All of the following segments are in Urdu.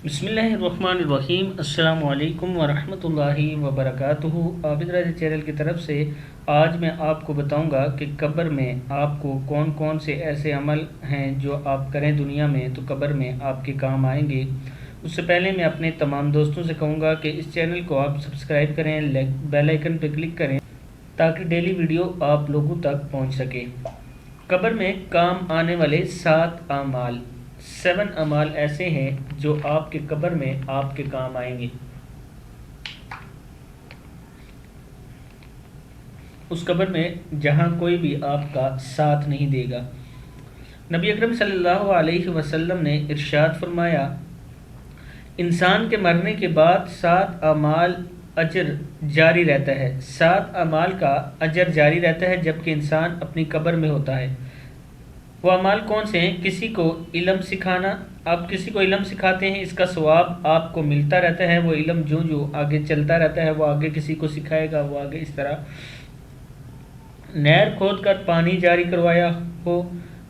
بسم اللہ الرحمن الرحیم۔ السلام علیکم ورحمۃ اللہ وبرکاتہ۔ عابد راجہ چینل کی طرف سے آج میں آپ کو بتاؤں گا کہ قبر میں آپ کو کون کون سے ایسے عمل ہیں جو آپ کریں دنیا میں تو قبر میں آپ کے کام آئیں گے۔ اس سے پہلے میں اپنے تمام دوستوں سے کہوں گا کہ اس چینل کو آپ سبسکرائب کریں، بیل آئیکن پہ کلک کریں تاکہ ڈیلی ویڈیو آپ لوگوں تک پہنچ سکے۔ قبر میں کام آنے والے 7 اعمال ایسے ہیں جو آپ کے قبر میں آپ کے کام آئیں گے۔ اس قبر میں جہاں کوئی بھی آپ کا ساتھ نہیں دے گا۔ نبی اکرم صلی اللہ علیہ وسلم نے ارشاد فرمایا، انسان کے مرنے کے بعد 7 اعمال اجر جاری رہتا ہے، 7 اعمال کا اجر جاری رہتا ہے جبکہ انسان اپنی قبر میں ہوتا ہے۔ وہ اعمال کون سے ہیں؟ کسی کو علم سکھانا، آپ کسی کو علم سکھاتے ہیں، اس کا ثواب آپ کو ملتا رہتا ہے۔ وہ علم جو آگے چلتا رہتا ہے وہ آگے کسی کو سکھائے گا، وہ آگے اس طرح۔ نہر کھود کر پانی جاری کروایا ہو،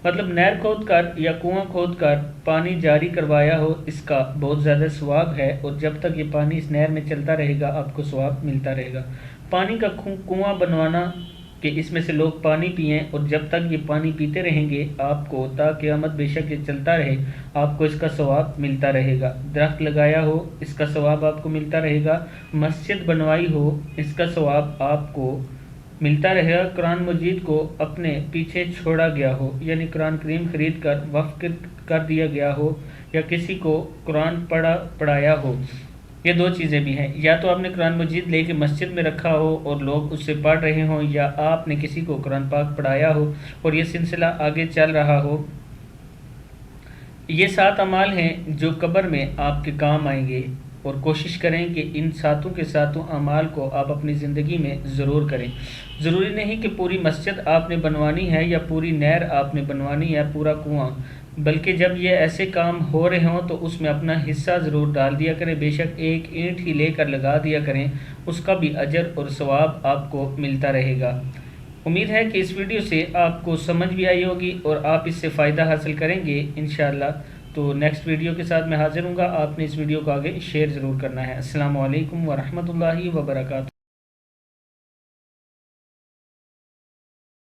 مطلب نہر کھود کر یا کنواں کھود کر پانی جاری کروایا ہو، اس کا بہت زیادہ ثواب ہے، اور جب تک یہ پانی اس نہر میں چلتا رہے گا آپ کو ثواب ملتا رہے گا۔ پانی کا کنواں بنوانا کہ اس میں سے لوگ پانی پئیں، اور جب تک یہ پانی پیتے رہیں گے آپ کو تا قیامت بے شک یہ چلتا رہے، آپ کو اس کا ثواب ملتا رہے گا۔ درخت لگایا ہو، اس کا ثواب آپ کو ملتا رہے گا۔ مسجد بنوائی ہو، اس کا ثواب آپ کو ملتا رہے گا۔ قرآن مجید کو اپنے پیچھے چھوڑا گیا ہو، یعنی قرآن کریم خرید کر وقف کر دیا گیا ہو، یا کسی کو قرآن پڑھایا ہو، یہ 2 چیزیں بھی ہیں۔ یا تو آپ نے قرآن مجید لے کے مسجد میں رکھا ہو اور لوگ اس سے پڑھ رہے ہوں، یا آپ نے کسی کو قرآن پاک پڑھایا ہو اور یہ سلسلہ آگے چل رہا ہو۔ یہ 7 اعمال ہیں جو قبر میں آپ کے کام آئیں گے، اور کوشش کریں کہ ان 7 کے 7 اعمال کو آپ اپنی زندگی میں ضرور کریں۔ ضروری نہیں کہ پوری مسجد آپ نے بنوانی ہے یا پوری نہر آپ نے بنوانی ہے، پورا کنواں، بلکہ جب یہ ایسے کام ہو رہے ہوں تو اس میں اپنا حصہ ضرور ڈال دیا کریں، بے شک ایک اینٹ ہی لے کر لگا دیا کریں، اس کا بھی اجر اور ثواب آپ کو ملتا رہے گا۔ امید ہے کہ اس ویڈیو سے آپ کو سمجھ بھی آئی ہوگی اور آپ اس سے فائدہ حاصل کریں گے انشاءاللہ۔ تو نیکسٹ ویڈیو کے ساتھ میں حاضر ہوں گا، آپ نے اس ویڈیو کو آگے شیئر ضرور کرنا ہے۔ السلام علیکم ورحمۃ اللہ وبرکاتہ۔